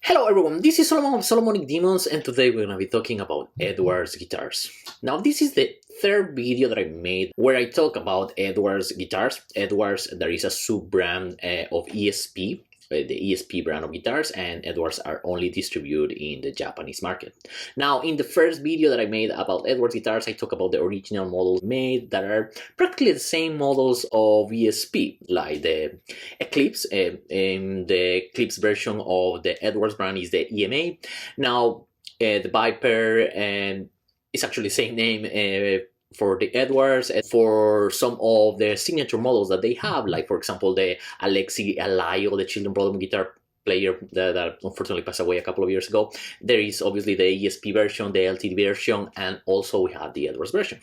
Hello everyone, this is Solomon of Solomonic Demons, and today we're gonna be talking about Edwards guitars. Now this is the third video that I made where I talk about Edwards guitars. Edwards, there is a sub-brand of ESP, the ESP brand of guitars, and Edwards are only distributed in the Japanese market. Now in the first video that I made about Edwards guitars, I talk about the original models made that are practically the same models of ESP, like the Eclipse. The Eclipse version of the Edwards brand is the EMA. Now the Viper is actually the same name for the Edwards, and for some of the signature models that they have, like for example the Alexi Alayo, the children problem guitar player that unfortunately passed away a couple of years ago. There is obviously the ESP version, the LTD version, and also we have the Edwards version.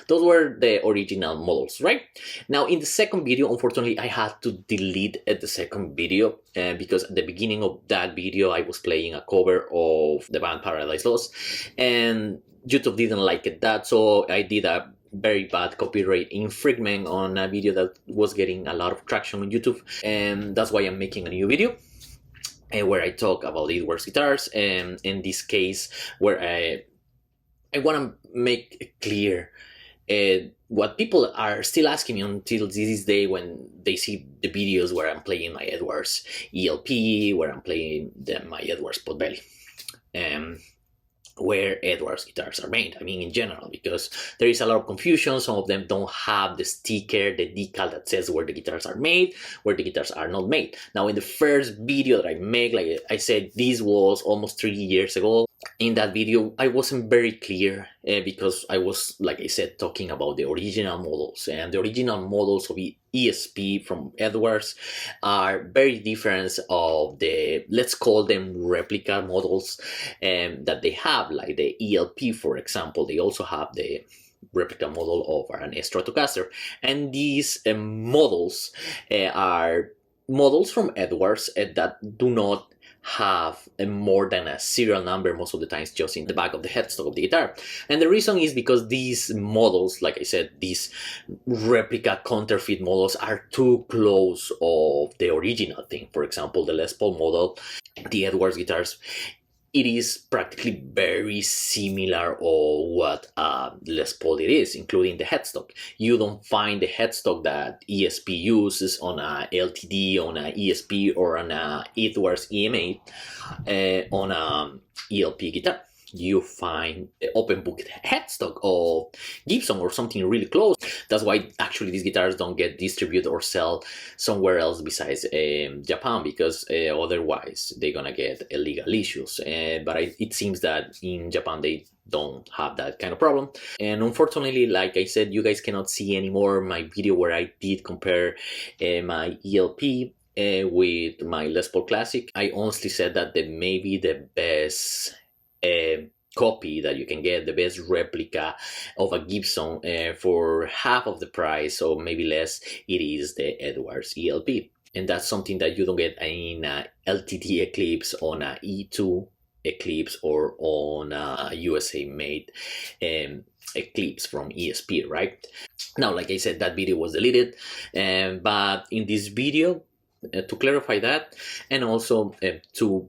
Those were the original models, right? Now in the second video, unfortunately I had to delete the second video because at the beginning of that video I was playing a cover of the band Paradise Lost, and YouTube didn't like it that, so I did a very bad copyright infringement on a video that was getting a lot of traction on YouTube, and that's why I'm making a new video where I talk about Edwards guitars, and in this case where I want to make clear what people are still asking me until this day when they see the videos where I'm playing my Edwards ELP, where I'm playing my Edwards Potbelly, where Edwards guitars are made. I mean in general, because there is a lot of confusion. Some of them don't have the sticker, the decal that says where the guitars are made, where the guitars are not made. Now in the first video that I made, like I said, this was almost 3 years ago. In that video I wasn't very clear because I was, like I said, talking about the original models, and the original models of ESP from Edwards are very different of the, let's call them, replica models that they have, like the ELP for example. They also have the replica model of an Stratocaster, and these models are models from Edwards that do not have more than a serial number most of the times, just in the back of the headstock of the guitar. And the reason is because these models, like I said, these replica counterfeit models are too close of the original thing. For example, the Les Paul model, the Edwards guitars, it is practically very similar of what Les Paul it is, including the headstock. You don't find the headstock that ESP uses on a LTD, on a ESP, or on a Edwards EMA on a ELP guitar. You find the open book headstock of Gibson or something really close. That's why actually these guitars don't get distributed or sell somewhere else besides Japan, because otherwise they're gonna get illegal issues. But it seems that in Japan they don't have that kind of problem. And unfortunately, like I said, you guys cannot see anymore my video where I did compare my ELP with my Les Paul Classic. I honestly said that maybe the best copy that you can get, the best replica of a Gibson for half of the price, or maybe less, it is the Edwards ELP. And that's something that you don't get in a LTD Eclipse, on a E2 Eclipse, or on a USA made Eclipse from ESP, right? Now, like I said, that video was deleted, but in this video, to clarify that, and also to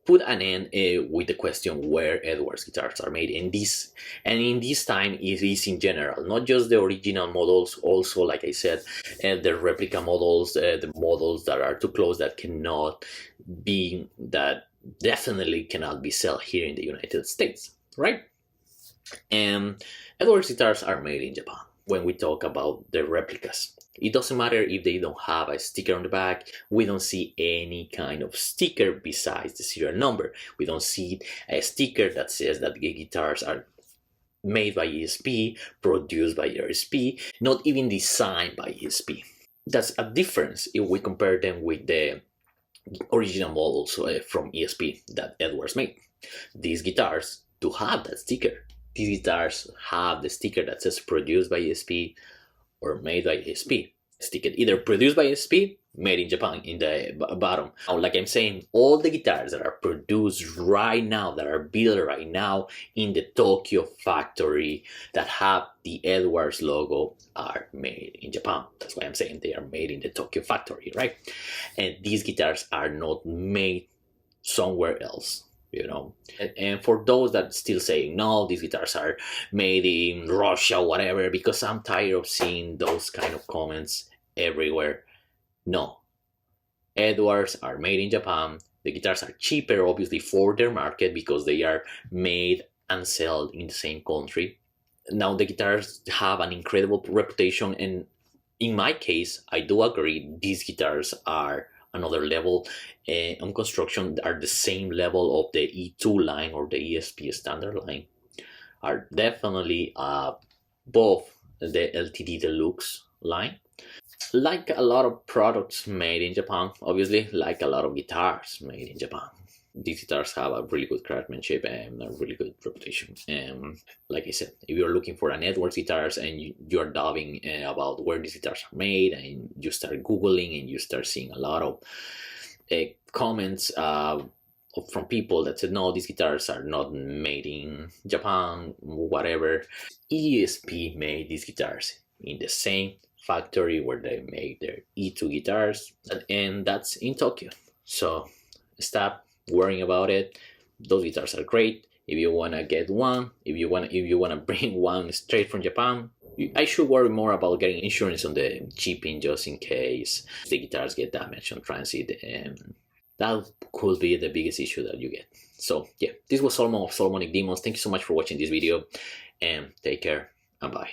put an end with the question where Edwards guitars are made. In this time it is in general, not just the original models, also, like I said, the replica models, the models that are too close, that definitely cannot be sold here in the United States, right? And Edwards guitars are made in Japan. When we talk about the replicas, it doesn't matter if they don't have a sticker on the back. We don't see any kind of sticker besides the serial number. We don't see a sticker that says that the guitars are made by ESP, produced by ESP, not even designed by ESP. That's a difference if we compare them with the original models from ESP that Edwards made. These guitars do have that sticker. These guitars have the sticker that says produced by ESP or made by ESP. Sticker either produced by ESP, made in Japan in the bottom. Now, like I'm saying, all the guitars that are produced right now, that are built right now in the Tokyo factory that have the Edwards logo, are made in Japan. That's why I'm saying they are made in the Tokyo factory, right? And these guitars are not made somewhere else, you know. And for those that still say no, these guitars are made in Russia, whatever, because I'm tired of seeing those kind of comments everywhere. No, Edwards are made in Japan. The guitars are cheaper, obviously, for their market because they are made and sold in the same country. Now, the guitars have an incredible reputation, and in my case, I do agree these guitars are another level on construction, are the same level of the E2 line or the ESP standard line, are definitely above the LTD Deluxe line. Like a lot of products made in Japan, obviously, like a lot of guitars made in Japan, these guitars have a really good craftsmanship and a really good reputation. And like I said, if you're looking for an Edwards guitars and you're diving about where these guitars are made, and you start Googling and you start seeing a lot of comments from people that said, no, these guitars are not made in Japan, whatever. ESP made these guitars in the same factory where they make their E2 guitars, and that's in Tokyo. So stop worrying about it. Those guitars are great. If you wanna get one, if you wanna bring one straight from Japan, I should worry more about getting insurance on the shipping just in case the guitars get damaged on transit, and that could be the biggest issue that you get. So yeah, this was Solomon of Solomonic Demons. Thank you so much for watching this video, and take care and bye.